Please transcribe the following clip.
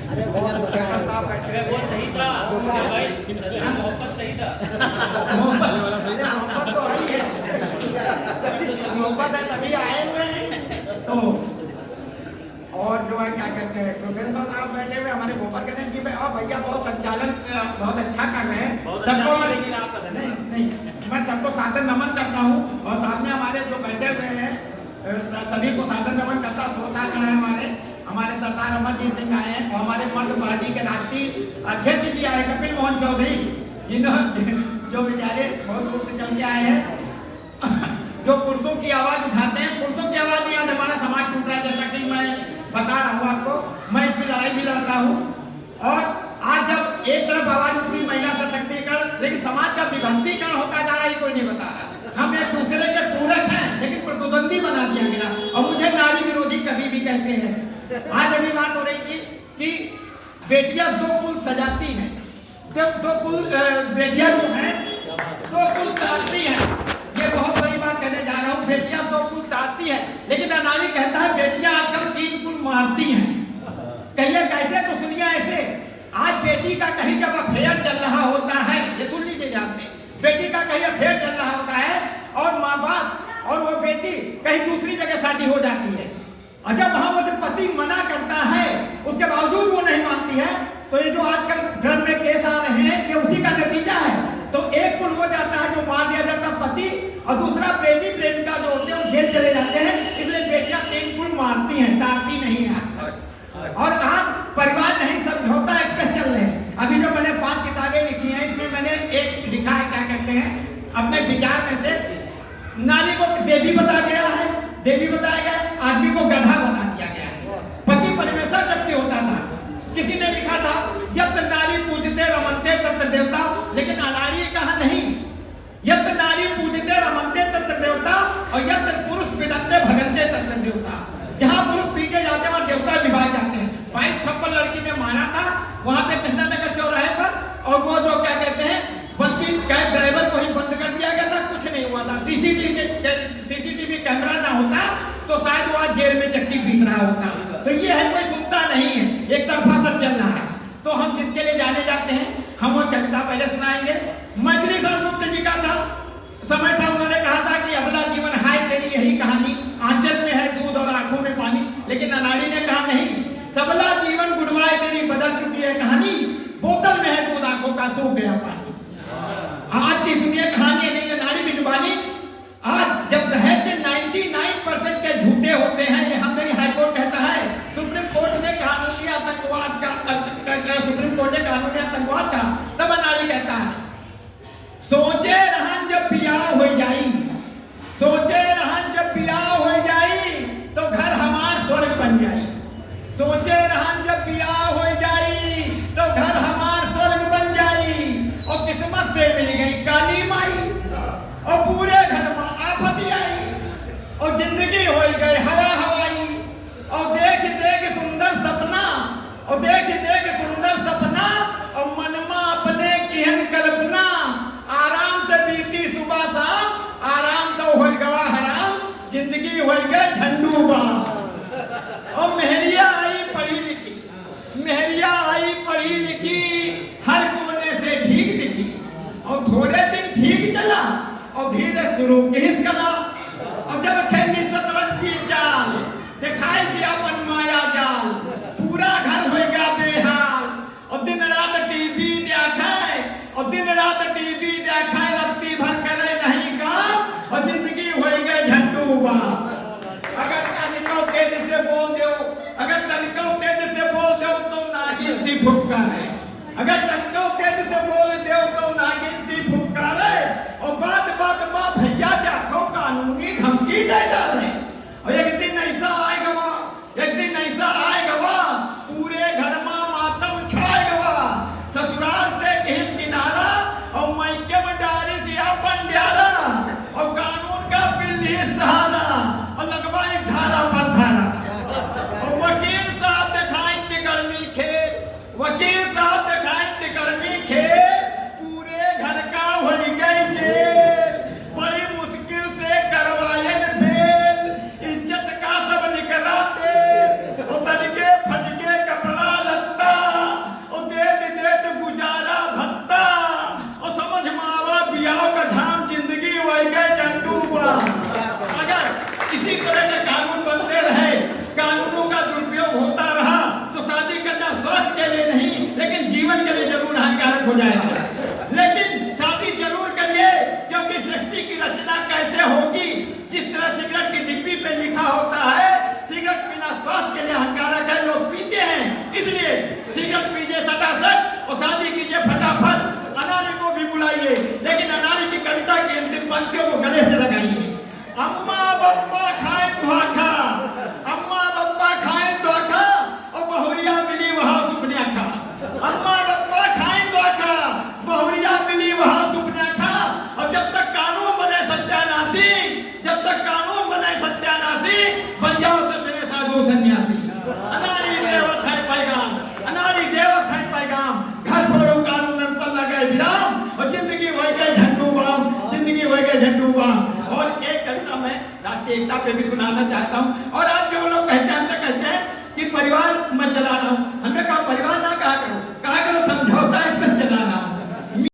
अरे वो सही था भाई, मोहब्बत सही था। मोहब्बत है तभी आए हुए हैं। तो और जो है क्या कहते हैं प्रोफेसर साहब बैठे हुए हमारे गोपाल कहते हैं जी भाई और भैया बहुत संचालन बहुत अच्छा कर रहे हैं सबको। नहीं मैं सबको सादर नमन करता हूँ और सामने हमारे जो बैठे हुए हैं सभी को सादर नमन करता श्रोतागण है हमारे सरदार अमरजीत सिंह आए हैं और हमारे मर्द पार्टी के राष्ट्रीय अध्यक्ष जी आए कपिल मोहन चौधरी जिन्होंने जो बेचारे बहुत दूर से चल के आए हैं जो पुरुषों की आवाज उठाते हैं। पुरुषों की आवाज नहीं आती, हमारा समाज टूट रहा है जैसा कि मैं बता रहा हूँ आपको। मैं इसकी लड़ाई भी लड़ता हूँ और आज जब एक तरफ आवाज उठती महिला सशक्तिकरण लेकिन समाज का विभक्तिकरण होता जा रहा है कोई नहीं बता रहा। हम एक दूसरे के पूरक हैं लेकिन प्रतिद्वंदी बना दिया गया और मुझे नारी विरोधी कभी भी कहते हैं। आज अभी बात हो रही थी कि बेटियां दो कुल सजाती हैं, दो कुल बेटियां जो हैं दो कुल सजाती हैं। ये बहुत बड़ी बात कहने जा रहा हूँ। बेटियां दो कुल साधती है लेकिन अनारी कहता है बेटियां आजकल 3 कुल मारती हैं। कहिए कैसे? तो सुनिए ऐसे। आज बेटी का कहीं जब अफेयर चल रहा होता है, ये सुन लीजिए जानते, बेटी का कहीं अफेयर चल रहा होता है और माँ बाप और वो बेटी कहीं दूसरी जगह शादी हो जाती है और जब वहां वो पति मना करता है उसके बावजूद वो नहीं मानती है तो ये जो आजकल धर्म में केस आ रहे हैं ये उसी का नतीजा है। तो एक कुल हो जाता है जो मार दिया जाता पति और दूसरा प्रेमी प्रेमिका जो होते हैं वो जेल चले जाते हैं। इसलिए बेटियां 3 कुल मारती हैं, डांटती नहीं है। और आज परिवार नहीं समझौता एक्सप्रेस चल रहे हैं। अभी जो मैंने 5 किताबें लिखी हैं इसमें मैंने एक लिखा है क्या कहते हैं अपने विचार में से नारी को देवी बताया गया है, देवी बताया गया है, आदमी को गधा बना दिया गया है। पति परमेश्वर जबकि होता था। किसी ने लिखा था यत नारी पूजते रमनते तत्र देवता, लेकिन अनारी कहा नहीं। यत नारी पूजते रमनते तत्र देवता और यत पुरुष पीड़ते भगनते तत्र देवता। जहाँ पुरुष पीटे जाते हैं वहाँ देवता विभाग जाते हैं। 22 थप्पड़ लड़की ने मारा था वहां पे कृष्णा नगर चौराहे पर और वो जो क्या कहते हैं बल्कि कैब ड्राइवर को ही बंद कर दिया गया था, कुछ नहीं हुआ था। सीसीटीवी कैमरा ना होता तो शायद वो आज जेल में चक्की पीस रहा होता। तो ये है कोई सुनता नहीं है, एक तरफा सब चल रहा है। तो हम जिसके लिए जाने जाते हैं हम वो कविता पहले सुनाएंगे। मैथिली सरगुप्त जी का था समय था, उन्होंने कहा था कि अबला जीवन हाय तेरी यही कहानी, आंचल में है दूध और आंखों में पानी। लेकिन अनाड़ी ने कहा नहीं, सबला जीवन गुडवाए तेरी बदल चुकी है कहानी, बोतल में है दूध आंखों का सूख गया पानी। आज की सुनिए कहानी नहीं नारी की जुबानी। आज जब दहेज के 99% के झूठे होते हैं, ये हमारी हाईकोर्ट कहता है, सुप्रीम कोर्ट ने कानूनी आतंकवाद का तब नारी कहता है सोचे रहन जब बियाह हो जाई, सोचे रहन जब बियाह हो जाई तो घर हमार स्वर्ग बन जाई। सोचे रहन जब बियाह हो जाई तो घर हमार स्वर्ग बन जाई और किस्मत से मिल गई काली माई और पूरे घर में आफत आई और जिंदगी हो गई हवा हवाई और देख देख सुंदर सपना और देख देख सुंदर सपना और मनमा अपने किहन कल्पना। आराम से बीती सुबह शाम, आराम तो हो गवा हराम, जिंदगी हो गई झंडू बाम। और मेहरिया आई पढ़ी लिखी, मेहरिया आई पढ़ी लिखी, हर कोने से ठीक दिखी और थोड़े दिन ठीक चला और धीरे शुरू की कला। और जब खेली शतरंज की चाल दिखाई दिया अपन माया जाल, पूरा घर हो गया बेहाल और दिन रात टीवी देखाए और दिन रात टीवी देखाए, रत्ती भर करे नहीं काम और जिंदगी हो गई झंडू बाम। अगर तनिको तेज से बोल दो, अगर तनिको तेज से बोल दो तो नागिन सी फुफकारे, अगर तनिको तेज से बोल दो तो नागिन सी फुफकारे और बात बात मां भैया जाखो कानूनी धमकी दे डाले। और एक दिन ऐसा आएगा वहां, एक दिन ऐसा आएगा वहां, पूरे घर में मातम छाएगा। ससुराल से किस किनारा और मायके में डाली से अपन डाला और कानून का बिल्ली सहारा और लगवाई धारा पर धारा। और वकील साहब दिखाएं तिकड़मी खेल, वकील साहब दिखाएं तिकड़मी तरह के कानून बनते रहे, कानूनों का दुरुपयोग होता रहा तो शादी करना स्वास्थ्य के लिए नहीं लेकिन जीवन के लिए जरूर हानिकारक हो जाएगा। लेकिन शादी जरूर करिए, क्योंकि सृष्टि की रचना कैसे होगी, जिस तरह सिगरेट की डिब्बी पे लिखा होता है सिगरेट पीना स्वास्थ्य के लिए हानिकारक है, लोग पीते हैं, इसलिए सिगरेट पीजिए सटासट और शादी कीजिए फटाफट। अनाड़ी को भी बुलाइए, लेकिन अनाड़ी की कविता की अंतिम पंक्तियों को गले से लगाइए। अम्मा बप्पा खाए धोखा, अम्मा बप्पा खाए धोखा और बहुरिया मिली वहां सुपने खा। अम्मा बप्पा खाए धोखा, बहुरिया मिली वहां सुपने खा। और जब तक कानून बने सत्यानाशी, जब तक कानून बने सत्यानाशी, बन जाओ सजने साधु सन्यासी। अनाड़ी देवत है पैगाम, अनाड़ी देवत है पैगाम। घर फोड़ो कानून पर लगे विराम और जिंदगी हो गए झंडू बाम, जिंदगी हो गए झंडू बाम। और एक कविता मैं राष्ट्रीय एकता पे भी सुनाना चाहता हूँ। और आज जो लोग कहते हैं हमसे कहते हैं कि परिवार मैं चला रहा हूँ,